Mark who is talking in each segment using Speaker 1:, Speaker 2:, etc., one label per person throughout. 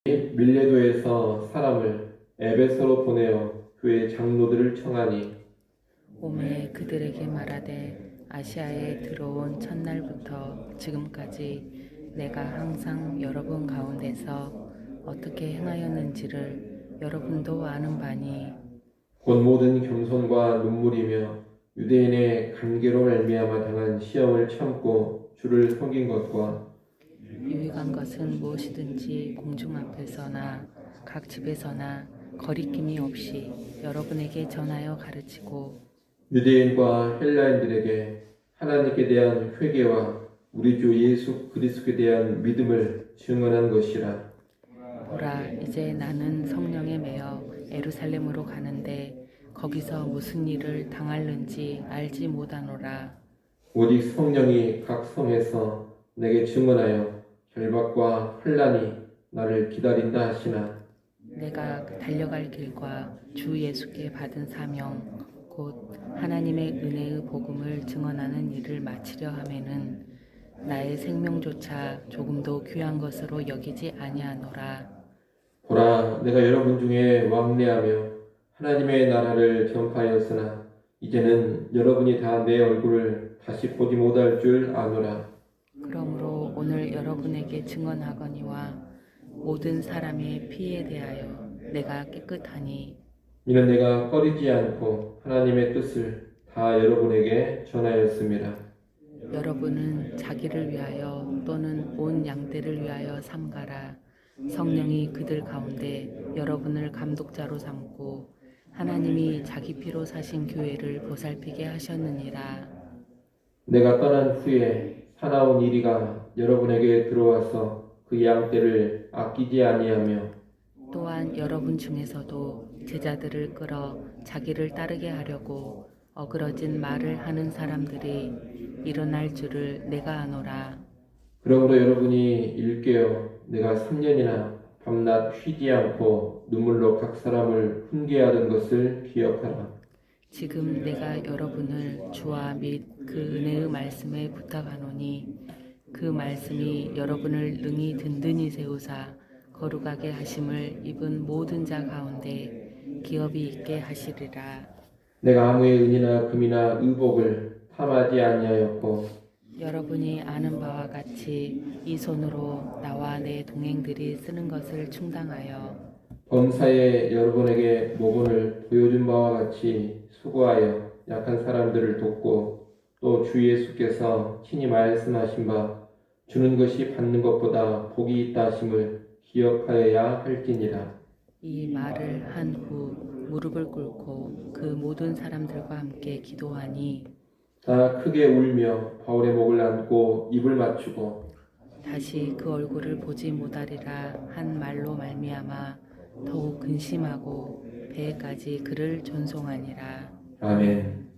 Speaker 1: 밀레도에서 사람을 에베소로 보내어 교회 장로들을 청하니
Speaker 2: 오매 그들에게 말하되 아시아에 들어온 첫날부터 지금까지 내가 항상 여러분 가운데서 어떻게 행하였는지를 여러분도 아는 바니
Speaker 1: 곧 모든 겸손과 눈물이며 유대인의 관계로 말미암아 당한 시험을 참고 주를 섬긴 것과
Speaker 2: 유익한 것은 무엇이든지 공중 앞에서나 각 집에서나 거리낌이 없이 여러분에게 전하여 가르치고
Speaker 1: 유대인과 헬라인들에게 하나님께 대한 회개와 우리 주 예수 그리스도에 대한 믿음을 증언한 것이라.
Speaker 2: 보라, 이제 나는 성령에 매여 예루살렘으로 가는데 거기서 무슨 일을 당할는지 알지 못하노라.
Speaker 1: 오직 성령이 각 성에서 내게 증언하여 결박과 환난이 나를 기다린다 하시나
Speaker 2: 내가 달려갈 길과 주 예수께 받은 사명 곧 하나님의 은혜의 복음을 증언하는 일을 마치려 하면은 나의 생명조차 조금도 귀한 것으로 여기지 아니하노라.
Speaker 1: 보라, 내가 여러분 중에 왕래하며 하나님의 나라를 전파하였으나 이제는 여러분이 다 내 얼굴을 다시 보지 못할 줄 아노라.
Speaker 2: 그러므로 오늘 여러분에게 증언하거니와 모든 사람의 피에 대하여 내가 깨끗하니
Speaker 1: 이는 내가 꺼리지 않고 하나님의 뜻을 다 여러분에게 전하였습니다.
Speaker 2: 여러분은 자기를 위하여 또는 온 양떼를 위하여 삼가라. 성령이 그들 가운데 여러분을 감독자로 삼고 하나님이 자기 피로 사신 교회를 보살피게 하셨느니라.
Speaker 1: 내가 떠난 후에 사나운 이리가 여러분에게 들어와서 그 양떼를 아끼지 아니하며
Speaker 2: 또한 여러분 중에서도 제자들을 끌어 자기를 따르게 하려고 어그러진 말을 하는 사람들이 일어날 줄을 내가 아노라.
Speaker 1: 그러므로 여러분이 일깨어 내가 3년이나 밤낮 쉬지 않고 눈물로 각 사람을 훈계하던 것을 기억하라.
Speaker 2: 지금 내가 여러분을 주와 및 그 은혜의 말씀에 부탁하노니 그 말씀이 여러분을 능히 든든히 세우사 거룩하게 하심을 입은 모든 자 가운데 기업이 있게 하시리라.
Speaker 1: 내가 아무의 은이나 금이나 의복을 탐하지 아니하였고
Speaker 2: 여러분이 아는 바와 같이 이 손으로 나와 내 동행들이 쓰는 것을 충당하여
Speaker 1: 범사에 여러분에게 모본을 보여준 바와 같이 수고하여 약한 사람들을 돕고 또 주 예수께서 친히 말씀하신 바 주는 것이 받는 것보다 복이 있다 하심을 기억하여야 할지니라.
Speaker 2: 이 말을 한 후 무릎을 꿇고 그 모든 사람들과 함께 기도하니
Speaker 1: 다 크게 울며 바울의 목을 안고 입을 맞추고
Speaker 2: 다시 그 얼굴을 보지 못하리라 한 말로 말미암아 더욱 근심하고 배에까지 그를 존송하니라.
Speaker 1: 아멘.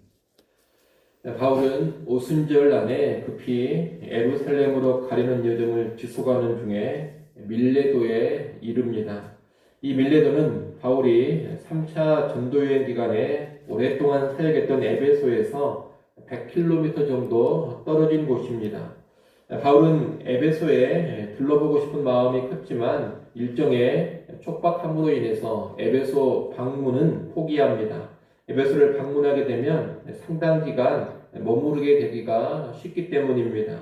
Speaker 1: 바울은 오순절 안에 급히 예루살렘으로 가려는 여정을 지속하는 중에 밀레도에 이릅니다. 이 밀레도는 바울이 3차 전도여행 기간에 오랫동안 사역했던 에베소에서 100km 정도 떨어진 곳입니다. 바울은 에베소에 둘러보고 싶은 마음이 컸지만 일정의 촉박함으로 인해서 에베소 방문은 포기합니다. 에베소를 방문하게 되면 상당 기간 머무르게 되기가 쉽기 때문입니다.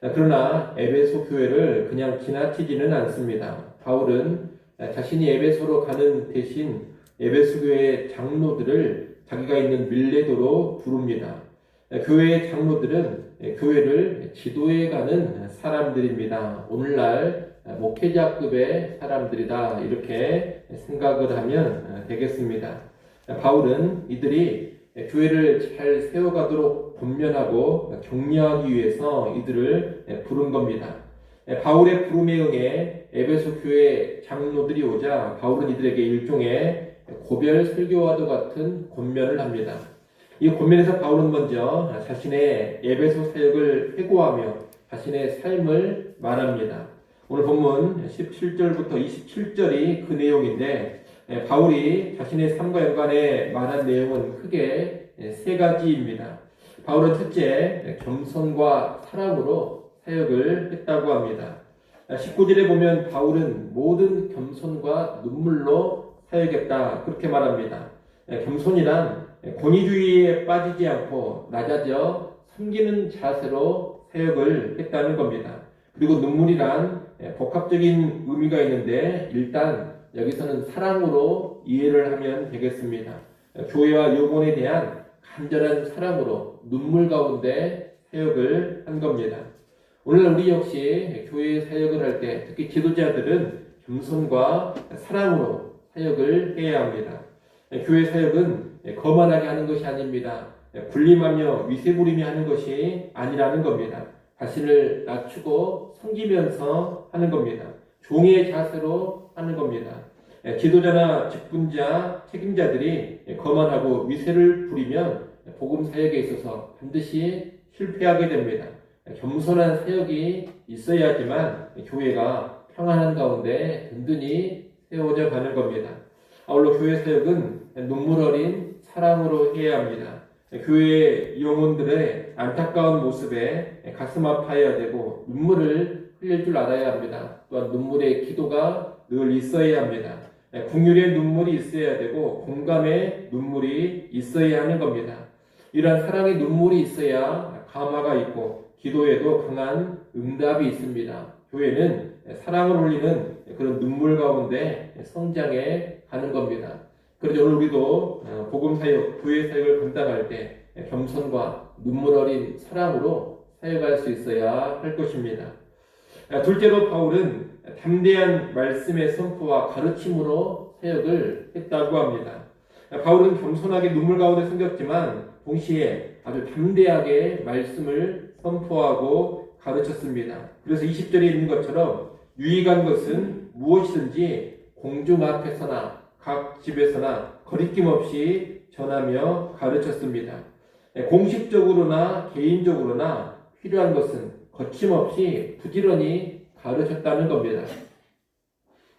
Speaker 1: 그러나 에베소 교회를 그냥 지나치지는 않습니다. 바울은 자신이 에베소로 가는 대신 에베소 교회 장로들을 자기가 있는 밀레도로 부릅니다. 교회의 장로들은 교회를 지도해가는 사람들입니다. 오늘날 목회자급의 사람들이다 이렇게 생각을 하면 되겠습니다. 바울은 이들이 교회를 잘 세워가도록 권면하고 격려하기 위해서 이들을 부른 겁니다. 바울의 부름에 응해 에베소 교회 장로들이 오자 바울은 이들에게 일종의 고별 설교와도 같은 권면을 합니다. 이 권면에서 바울은 먼저 자신의 에베소 사역을 회고하며 자신의 삶을 말합니다. 오늘 본문 17절부터 27절이 그 내용인데 바울이 자신의 삶과 연관해 말한 내용은 크게 세 가지입니다. 바울은 첫째, 겸손과 사랑으로 사역을 했다고 합니다. 19절에 보면 바울은 모든 겸손과 눈물로 사역했다 그렇게 말합니다. 겸손이란 권위주의에 빠지지 않고 낮아져 섬기는 자세로 사역을 했다는 겁니다. 그리고 눈물이란 복합적인 의미가 있는데 일단 여기서는 사랑으로 이해를 하면 되겠습니다. 교회와 영혼에 대한 간절한 사랑으로 눈물 가운데 사역을 한 겁니다. 오늘 우리 역시 교회 사역을 할 때 특히 지도자들은 겸손과 사랑으로 사역을 해야 합니다. 교회 사역은 거만하게 하는 것이 아닙니다. 군림하며 위세부리며 하는 것이 아니라는 겁니다. 자신을 낮추고 섬기면서 하는 겁니다. 종의 자세로 하는 겁니다. 지도자나 직분자, 책임자들이 거만하고 위세를 부리면 복음 사역에 있어서 반드시 실패하게 됩니다. 겸손한 사역이 있어야지만 교회가 평안한 가운데 든든히 세워져 가는 겁니다. 아울러 교회 사역은 눈물 어린 사랑으로 해야 합니다. 교회 영혼들의 안타까운 모습에 가슴 아파해야 되고 눈물을 흘릴 줄 알아야 합니다. 또한 눈물의 기도가 늘 있어야 합니다. 긍휼의 눈물이 있어야 되고 공감의 눈물이 있어야 하는 겁니다. 이러한 사랑의 눈물이 있어야 감화가 있고 기도에도 강한 응답이 있습니다. 교회는 사랑을 올리는 그런 눈물 가운데 성장해 가는 겁니다. 그래서 오늘 우리도 복음 사역, 교회 사역을 감당할 때 겸손과 눈물 어린 사랑으로 사역할 수 있어야 할 것입니다. 둘째로 바울은 담대한 말씀의 선포와 가르침으로 사역을 했다고 합니다. 바울은 겸손하게 눈물 가운데 섬겼지만 동시에 아주 담대하게 말씀을 선포하고 가르쳤습니다. 그래서 20절에 있는 것처럼 유익한 것은 무엇이든지 공중 앞에서나 각 집에서나 거리낌 없이 전하며 가르쳤습니다. 공식적으로나 개인적으로나 필요한 것은 거침없이 부지런히 가르쳤다는 겁니다.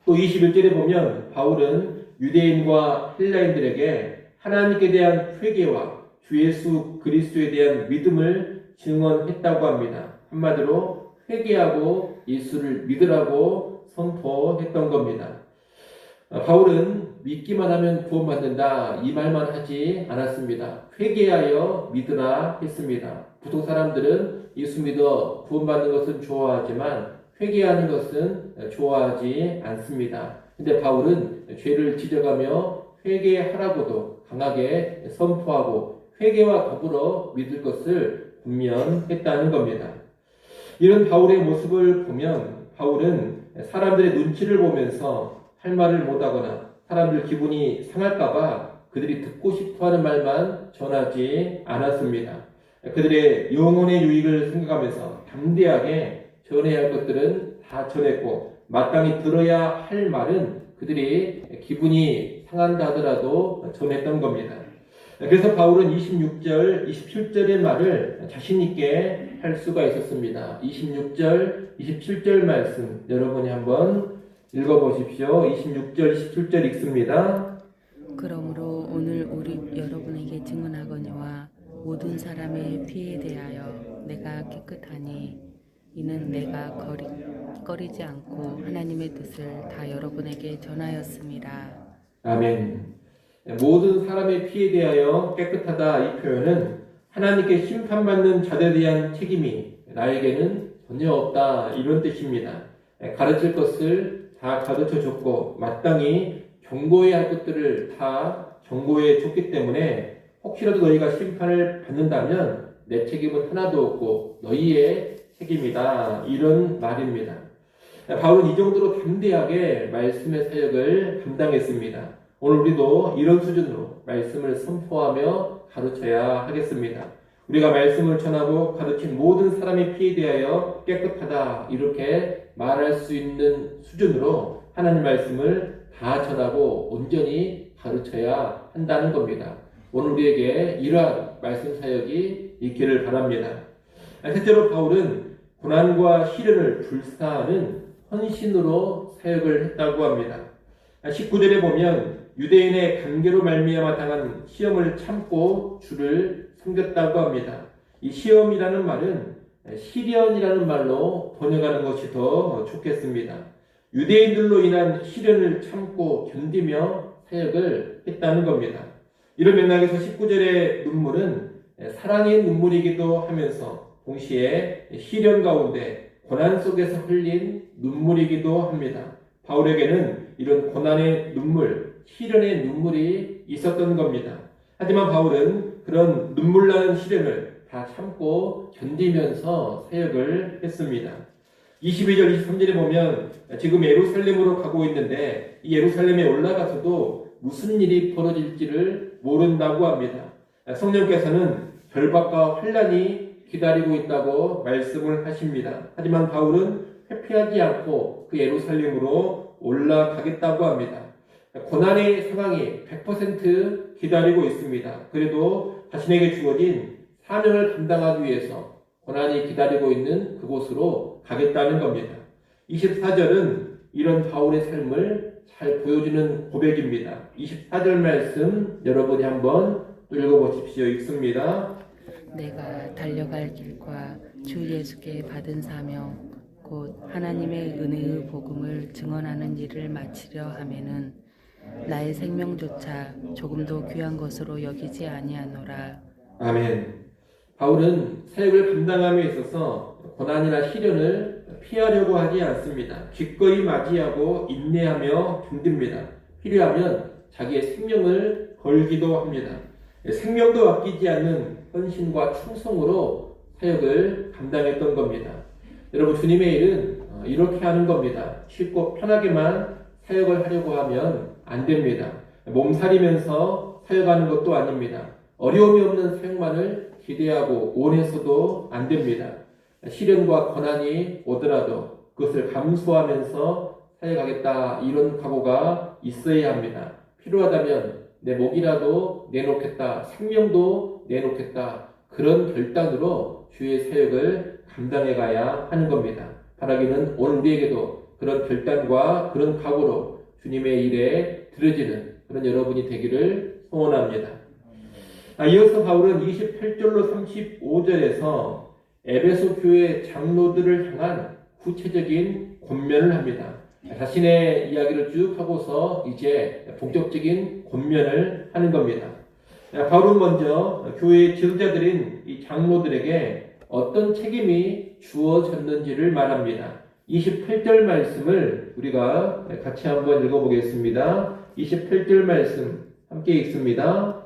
Speaker 1: 또 21절에 보면 바울은 유대인과 헬라인들에게 하나님께 대한 회개와 주 예수 그리스도에 대한 믿음을 증언했다고 합니다. 한마디로 회개하고 예수를 믿으라고 선포했던 겁니다. 바울은 믿기만 하면 구원받는다 이 말만 하지 않았습니다. 회개하여 믿으라 했습니다. 보통 사람들은 예수 믿어 구원받는 것은 좋아하지만 회개하는 것은 좋아하지 않습니다. 근데 바울은 죄를 지적하며 회개하라고도 강하게 선포하고 회개와 더불어 믿을 것을 분명했다는 겁니다. 이런 바울의 모습을 보면 바울은 사람들의 눈치를 보면서 할 말을 못하거나 사람들 기분이 상할까봐 그들이 듣고 싶어하는 말만 전하지 않았습니다. 그들의 영혼의 유익을 생각하면서 담대하게 전해야 할 것들은 다 전했고 마땅히 들어야 할 말은 그들이 기분이 상한다 하더라도 전했던 겁니다. 그래서 바울은 26절, 27절의 말을 자신있게 할 수가 있었습니다. 26절, 27절 말씀 여러분이 한번 읽어보십시오. 26절, 27절 읽습니다.
Speaker 2: 그러므로 오늘 우리 여러분에게 증언하거니와 모든 사람의 피에 대하여 내가 깨끗하니 이는 내가 꺼리지 않고 하나님의 뜻을 다 여러분에게 전하였습니다.
Speaker 1: 아멘. 모든 사람의 피에 대하여 깨끗하다 이 표현은 하나님께 심판받는 자들에 대한 책임이 나에게는 전혀 없다 이런 뜻입니다. 가르칠 것을 다 가르쳐 줬고 마땅히 경고해야 할 것들을 다 경고해 줬기 때문에 혹시라도 너희가 심판을 받는다면 내 책임은 하나도 없고 너희의 책임이다 이런 말입니다. 바울은 이 정도로 담대하게 말씀의 사역을 감당했습니다. 오늘 우리도 이런 수준으로 말씀을 선포하며 가르쳐야 하겠습니다. 우리가 말씀을 전하고 가르친 모든 사람의 피에 대하여 깨끗하다 이렇게 말할 수 있는 수준으로 하나님 말씀을 다 전하고 온전히 가르쳐야 한다는 겁니다. 오늘 우리에게 이러한 말씀 사역이 있기를 바랍니다. 셋째로 바울은 고난과 시련을 불사하는 헌신으로 사역을 했다고 합니다. 19절에 보면 유대인의 관계로 말미암아 당한 시험을 참고 주를 섬겼다고 합니다. 이 시험이라는 말은 시련이라는 말로 번역하는 것이 더 좋겠습니다. 유대인들로 인한 시련을 참고 견디며 사역을 했다는 겁니다. 이런 맥락에서 19절의 눈물은 사랑의 눈물이기도 하면서 동시에 시련 가운데 고난 속에서 흘린 눈물이기도 합니다. 바울에게는 이런 고난의 눈물, 시련의 눈물이 있었던 겁니다. 하지만 바울은 그런 눈물 나는 시련을 다 참고 견디면서 사역을 했습니다. 22절, 23절에 보면 지금 예루살렘으로 가고 있는데 이 예루살렘에 올라가서도 무슨 일이 벌어질지를 모른다고 합니다. 성령께서는 결박과 환난이 기다리고 있다고 말씀을 하십니다. 하지만 바울은 회피하지 않고 그 예루살렘으로 올라가겠다고 합니다. 고난의 상황이 100% 기다리고 있습니다. 그래도 자신에게 주어진 사명을 감당하기 위해서 고난이 기다리고 있는 그곳으로 가겠다는 겁니다. 24절은 이런 바울의 삶을 잘 보여주는 고백입니다. 24절 말씀 여러분이 한번 읽어보십시오. 읽습니다.
Speaker 2: 내가 달려갈 길과 주 예수께 받은 사명 곧 하나님의 은혜의 복음을 증언하는 일을 마치려 하면은 나의 생명조차 조금도 귀한 것으로 여기지 아니하노라.
Speaker 1: 아멘. 바울은 사역을 감당함에 있어서 고난이나 시련을 피하려고 하지 않습니다. 기꺼이 맞이하고 인내하며 견딥니다. 필요하면 자기의 생명을 걸기도 합니다. 생명도 아끼지 않는 헌신과 충성으로 사역을 감당했던 겁니다. 여러분, 주님의 일은 이렇게 하는 겁니다. 쉽고 편하게만 사역을 하려고 하면 안 됩니다. 몸살이면서 사역하는 것도 아닙니다. 어려움이 없는 사역만을 기대하고 원해서도 안 됩니다. 시련과 고난이 오더라도 그것을 감수하면서 사역하겠다, 이런 각오가 있어야 합니다. 필요하다면 내 목이라도 내놓겠다, 생명도 내놓겠다, 그런 결단으로 주의 사역을 감당해 가야 하는 겁니다. 바라기는 오늘 우리에게도 그런 결단과 그런 각오로 주님의 일에 들어지는 그런 여러분이 되기를 소원합니다. 이어서 바울은 28절로 35절에서 에베소 교회 장로들을 향한 구체적인 권면을 합니다. 자신의 이야기를 쭉 하고서 이제 본격적인 권면을 하는 겁니다. 바울은 먼저 교회의 지도자들인 이 장로들에게 어떤 책임이 주어졌는지를 말합니다. 28절 말씀을 우리가 같이 한번 읽어보겠습니다. 28절 말씀 함께 읽습니다.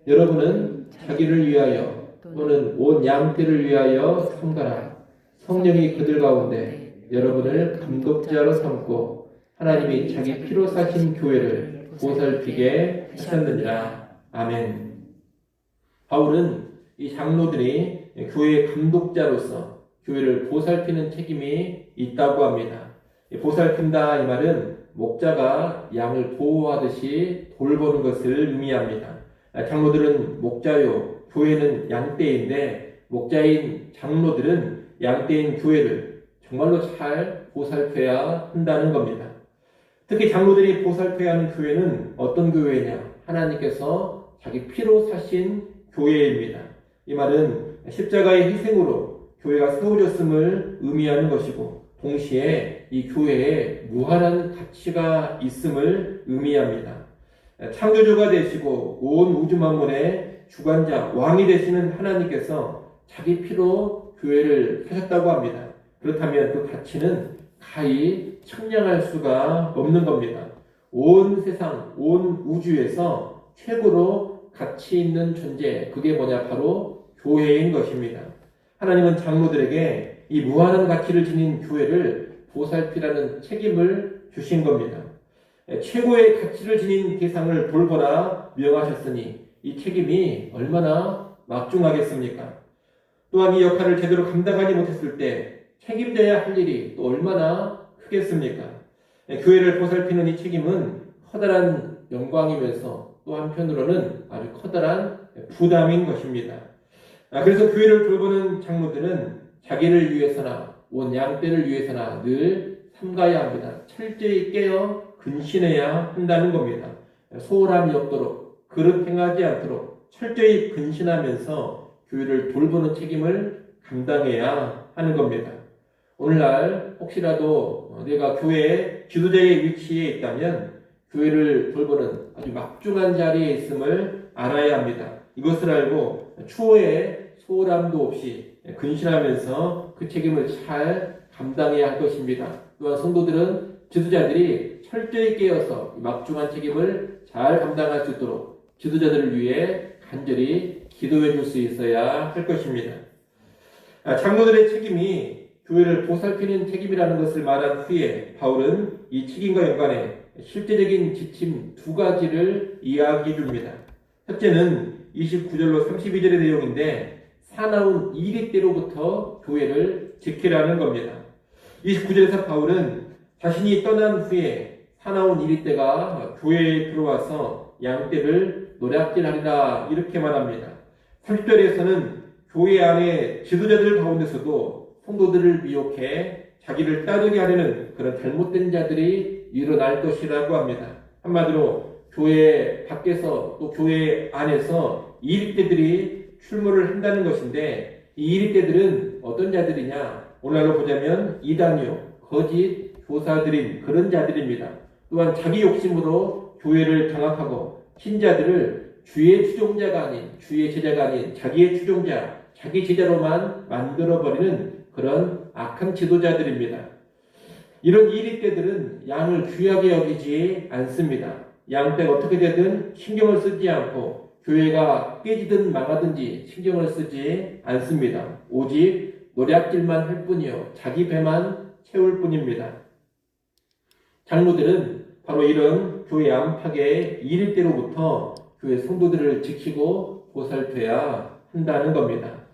Speaker 1: 여러분은 자기를 위하여 또는 온 양떼를 위하여 삼가라. 성령이 그들 가운데 여러분을 감독자로 삼고 하나님이 자기 피로 사신 교회를 보살피게 하셨느니라. 아멘. 바울은 이 장로들이 교회의 감독자로서 교회를 보살피는 책임이 있다고 합니다. 보살핀다, 이 말은 목자가 양을 보호하듯이 돌보는 것을 의미합니다. 장로들은 목자요, 교회는 양떼인데 목자인 장로들은 양떼인 교회를 정말로 잘 보살펴야 한다는 겁니다. 특히 장로들이 보살펴야 하는 교회는 어떤 교회냐? 하나님께서 자기 피로 사신 교회입니다. 이 말은 십자가의 희생으로 교회가 세워졌음을 의미하는 것이고 동시에 이 교회에 무한한 가치가 있음을 의미합니다. 창조주가 되시고 온 우주 만물의 주관자, 왕이 되시는 하나님께서 자기 피로 교회를 사셨다고 합니다. 그렇다면 그 가치는 가히 측량할 수가 없는 겁니다. 온 세상, 온 우주에서 최고로 가치 있는 존재, 그게 뭐냐? 바로 교회인 것입니다. 하나님은 장로들에게 이 무한한 가치를 지닌 교회를 보살피라는 책임을 주신 겁니다. 최고의 가치를 지닌 대상을 돌보라 명하셨으니 이 책임이 얼마나 막중하겠습니까? 또한 이 역할을 제대로 감당하지 못했을 때 책임져야 할 일이 또 얼마나 크겠습니까? 교회를 보살피는 이 책임은 커다란 영광이면서 또 한편으로는 아주 커다란 부담인 것입니다. 그래서 교회를 돌보는 장로들은 자기를 위해서나 온 양떼를 위해서나 늘 삼가야 합니다. 철저히 깨어 근신해야 한다는 겁니다. 소홀함이 없도록, 그릇 행하지 않도록 철저히 근신하면서 교회를 돌보는 책임을 감당해야 하는 겁니다. 오늘날 혹시라도 내가 교회 지도자의 위치에 있다면 교회를 돌보는 아주 막중한 자리에 있음을 알아야 합니다. 이것을 알고 추후에 소홀함도 없이 근신하면서 그 책임을 잘 감당해야 할 것입니다. 또한 성도들은 지도자들이 철저히 깨어서 막중한 책임을 잘 감당할 수 있도록 지도자들을 위해 간절히 기도해 줄 수 있어야 할 것입니다. 장로들의 책임이 교회를 보살피는 책임이라는 것을 말한 후에 바울은 이 책임과 연관해 실제적인 지침 두 가지를 이야기해 줍니다. 첫째는 29절로 32절의 내용인데 사나운 이리때로부터 교회를 지키라는 겁니다. 29절에서 바울은 자신이 떠난 후에 사나운 이리때가 교회에 들어와서 양떼를 노략질하리라 이렇게 말합니다. 30절에서는 교회 안에 지도자들 가운데서도 성도들을 미혹해 자기를 따르게 하려는 그런 잘못된 자들이 일어날 것이라고 합니다. 한마디로 교회 밖에서 또 교회 안에서 이리떼들이 출몰을 한다는 것인데 이 이리떼들은 어떤 자들이냐? 오늘날로 보자면 이단이요, 거짓 교사들인 그런 자들입니다. 또한 자기 욕심으로 교회를 장악하고 신자들을 주의 추종자가 아닌 주의 제자가 아닌 자기의 추종자, 자기 제자로만 만들어버리는 그런 악한 지도자들입니다. 이런 이리떼들은 양을 귀하게 여기지 않습니다. 양떼가 어떻게 되든 신경을 쓰지 않고 교회가 깨지든 망하든지 신경을 쓰지 않습니다. 오직 노략질만 할 뿐이요 자기 배만 채울 뿐입니다. 장로들은 바로 이런 교회 안팎의 이리떼로부터 교회 성도들을 지키고 보살펴야 한다는 겁니다.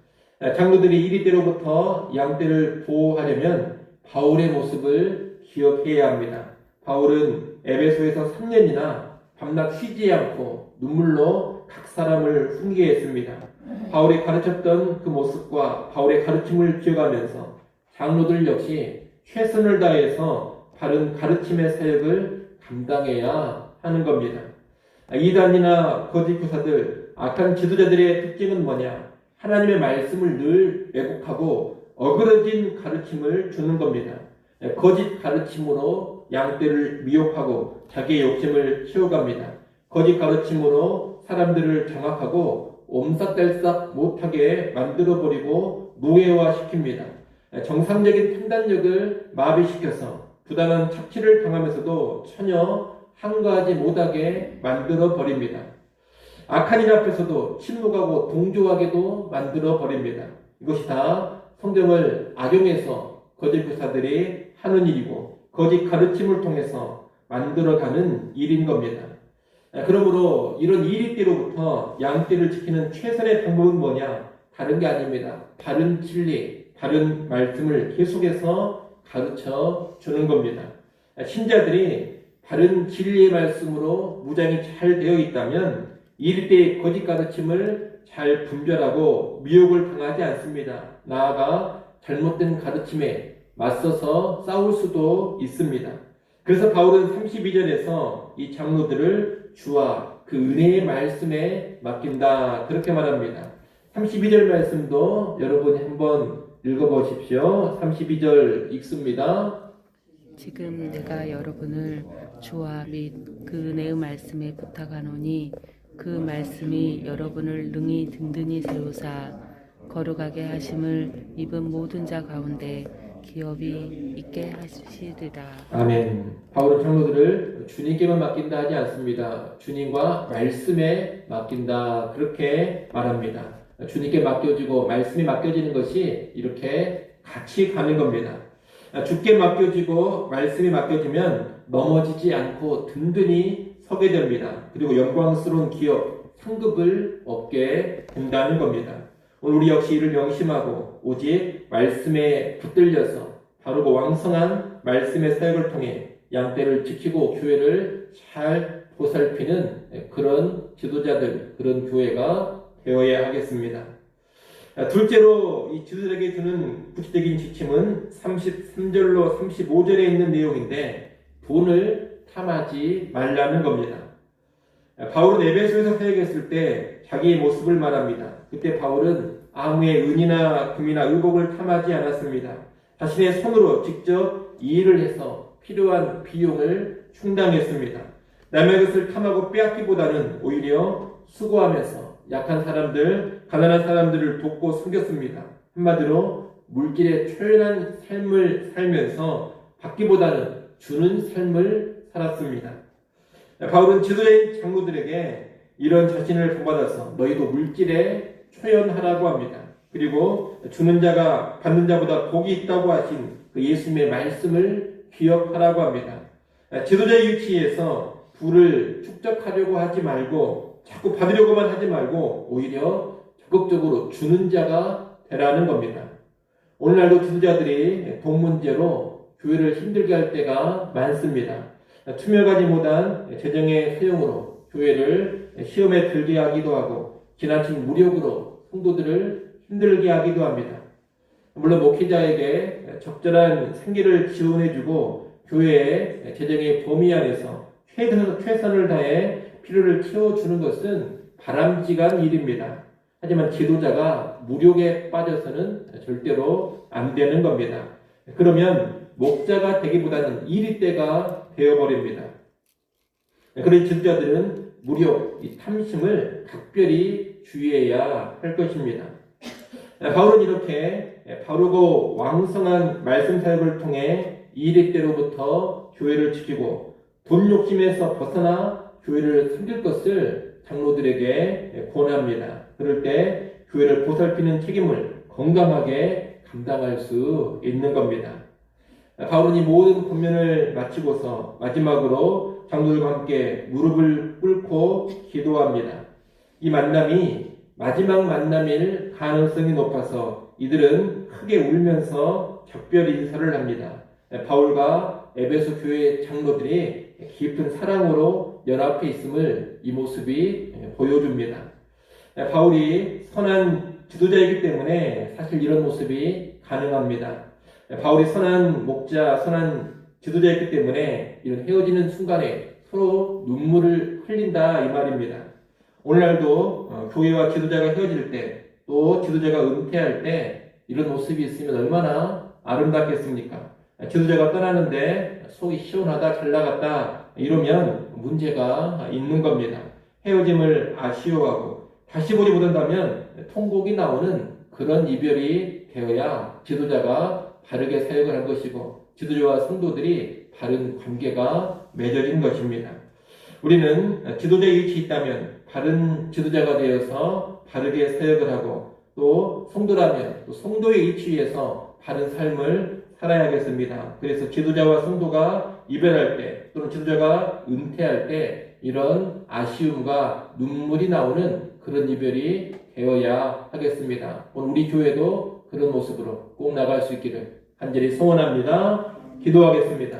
Speaker 1: 장로들이 이리떼로부터 양떼를 보호하려면 바울의 모습을 기억해야 합니다. 바울은 에베소에서 3년이나 밤낮 쉬지 않고 눈물로 각 사람을 훈계했습니다. 바울이 가르쳤던 그 모습과 바울의 가르침을 기억하면서 장로들 역시 최선을 다해서 바른 가르침의 사역을 감당해야 하는 겁니다. 이단이나 거짓 교사들, 악한 지도자들의 특징은 뭐냐? 하나님의 말씀을 늘 왜곡하고 어그러진 가르침을 주는 겁니다. 거짓 가르침으로 양떼를 미혹하고 자기의 욕심을 채워갑니다. 거짓 가르침으로 사람들을 장악하고 옴삭달싹 못하게 만들어버리고 노예화시킵니다. 정상적인 판단력을 마비시켜서 부당한 착취를 당하면서도 전혀 한가하지 못하게 만들어버립니다. 악한 일 앞에서도 침묵하고 동조하게도 만들어버립니다. 이것이 다 성경을 악용해서 거짓 교사들이 하는 일이고 거짓 가르침을 통해서 만들어가는 일인 겁니다. 그러므로 이런 이리떼로부터 양떼를 지키는 최선의 방법은 뭐냐? 다른 게 아닙니다. 바른 진리, 바른 말씀을 계속해서 가르쳐 주는 겁니다. 신자들이 바른 진리의 말씀으로 무장이 잘 되어 있다면 이리떼의 거짓 가르침을 잘 분별하고 미혹을 당하지 않습니다. 나아가 잘못된 가르침에 맞서서 싸울 수도 있습니다. 그래서 바울은 32절에서 이 장로들을 주와 그 은혜의 말씀에 맡긴다 그렇게 말합니다. 32절 말씀도 여러분이 한번 읽어보십시오. 32절 읽습니다.
Speaker 2: 지금 내가 여러분을 주와 및 그 은혜의 말씀에 부탁하노니 그 말씀이 여러분을 능히 든든히 세우사 거룩하게 하심을 입은 모든 자 가운데 기업이 있게 하시리라.
Speaker 1: 아멘. 바울은 장로들을 주님께만 맡긴다 하지 않습니다. 주님과 말씀에 맡긴다 그렇게 말합니다. 주님께 맡겨지고 말씀이 맡겨지는 것이 이렇게 같이 가는 겁니다. 주께 맡겨지고 말씀이 맡겨지면 넘어지지 않고 든든히 서게 됩니다. 그리고 영광스러운 기업, 상급을 얻게 된다는 겁니다. 오늘 우리 역시 이를 명심하고 오직 말씀에 붙들려서 바르고 왕성한 말씀의 사역을 통해 양떼를 지키고 교회를 잘 보살피는 그런 지도자들, 그런 교회가 되어야 하겠습니다. 둘째로 이 지도자에게 주는 구체적인 지침은 33절로 35절에 있는 내용인데 돈을 탐하지 말라는 겁니다. 바울은 에베소에서 사역했을 때 자기의 모습을 말합니다. 그때 바울은 아무의 은이나 금이나 의복을 탐하지 않았습니다. 자신의 손으로 직접 일을 해서 필요한 비용을 충당했습니다. 남의 것을 탐하고 빼앗기보다는 오히려 수고하면서 약한 사람들, 가난한 사람들을 돕고 섬겼습니다. 한마디로 물질에 초연한 삶을 살면서 받기보다는 주는 삶을 살았습니다. 바울은 지도자인 장로들에게 이런 자신을 본받아서 너희도 물질에 초연하라고 합니다. 그리고 주는 자가 받는 자보다 복이 있다고 하신 그 예수님의 말씀을 기억하라고 합니다. 지도자의 위치에서 부를 축적하려고 하지 말고 자꾸 받으려고만 하지 말고 오히려 적극적으로 주는 자가 되라는 겁니다. 오늘날도 지도자들이 돈 문제로 교회를 힘들게 할 때가 많습니다. 투명하지 못한 재정의 사용으로 교회를 시험에 들게 하기도 하고 지나친 무력으로 성도들을 힘들게 하기도 합니다. 물론 목회자에게 적절한 생계를 지원해주고 교회의 재정의 범위 안에서 최선을 다해 필요를 채워주는 것은 바람직한 일입니다. 하지만 지도자가 무력에 빠져서는 절대로 안 되는 겁니다. 그러면 목자가 되기보다는 이리떼가 되어버립니다. 그런 지도자들은 무력, 이 탐심을 각별히 주의해야 할 것입니다. 바울은 이렇게 바르고 왕성한 말씀 사역을 통해 이리떼로부터 교회를 지키고 돈 욕심에서 벗어나 교회를 섬길 것을 장로들에게 권합니다. 그럴 때 교회를 보살피는 책임을 건강하게 감당할 수 있는 겁니다. 바울은 이 모든 권면을 마치고서 마지막으로 장로들과 함께 무릎을 꿇고 기도합니다. 이 만남이 마지막 만남일 가능성이 높아서 이들은 크게 울면서 작별 인사를 합니다. 바울과 에베소 교회 장로들이 깊은 사랑으로 연합해 있음을 이 모습이 보여줍니다. 바울이 선한 지도자이기 때문에 사실 이런 모습이 가능합니다. 바울이 선한 목자, 선한 지도자이기 때문에 이런 헤어지는 순간에 서로 눈물을 흘린다 이 말입니다. 오늘날도 교회와 지도자가 헤어질 때, 또 지도자가 은퇴할 때 이런 모습이 있으면 얼마나 아름답겠습니까? 지도자가 떠나는데 속이 시원하다, 잘 나갔다 이러면 문제가 있는 겁니다. 헤어짐을 아쉬워하고 다시 보지 못한다면 통곡이 나오는 그런 이별이 되어야 지도자가 바르게 사역을 한 것이고 지도자와 성도들이 바른 관계가 맺어진 것입니다. 우리는 지도자의 위치에 있다면 바른 지도자가 되어서 바르게 사역을 하고 또 성도라면 또 성도의 위치에서 바른 삶을 살아야겠습니다. 그래서 지도자와 성도가 이별할 때 또는 지도자가 은퇴할 때 이런 아쉬움과 눈물이 나오는 그런 이별이 되어야 하겠습니다. 오늘 우리 교회도 그런 모습으로 꼭 나갈 수 있기를 간절히 소원합니다. 기도하겠습니다.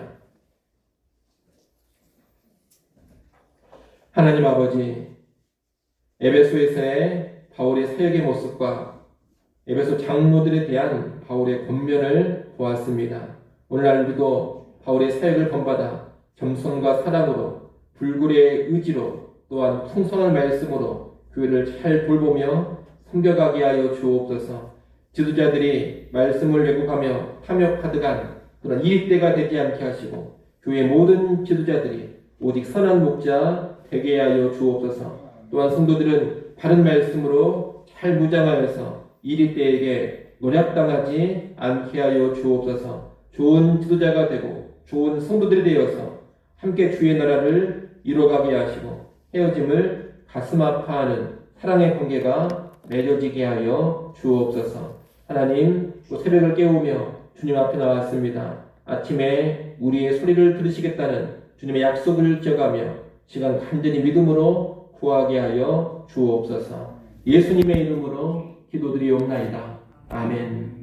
Speaker 1: 하나님 아버지, 에베소에서의 바울의 사역의 모습과 에베소 장로들에 대한 바울의 권면을 보았습니다. 오늘날도 바울의 사역을 본받아 겸손과 사랑으로 불굴의 의지로 또한 풍성한 말씀으로 교회를 잘 돌보며 섬겨가게 하여 주옵소서. 지도자들이 말씀을 왜곡하며 탐욕하듯한 그런 이익대가 되지 않게 하시고 교회의 모든 지도자들이 오직 선한 목자 되게 하여 주옵소서. 또한 성도들은 바른 말씀으로 잘 무장하여서 이익대에게 노략당하지 않게 하여 주옵소서. 좋은 지도자가 되고 좋은 성도들이 되어서 함께 주의 나라를 이뤄가게 하시고 헤어짐을 가슴 아파하는 사랑의 관계가 맺어지게 하여 주옵소서. 하나님, 또 새벽을 깨우며 주님 앞에 나왔습니다. 아침에 우리의 소리를 들으시겠다는 주님의 약속을 지어가며 시간 간절히 믿음으로 구하게 하여 주옵소서. 예수님의 이름으로 기도드리옵나이다. 아멘.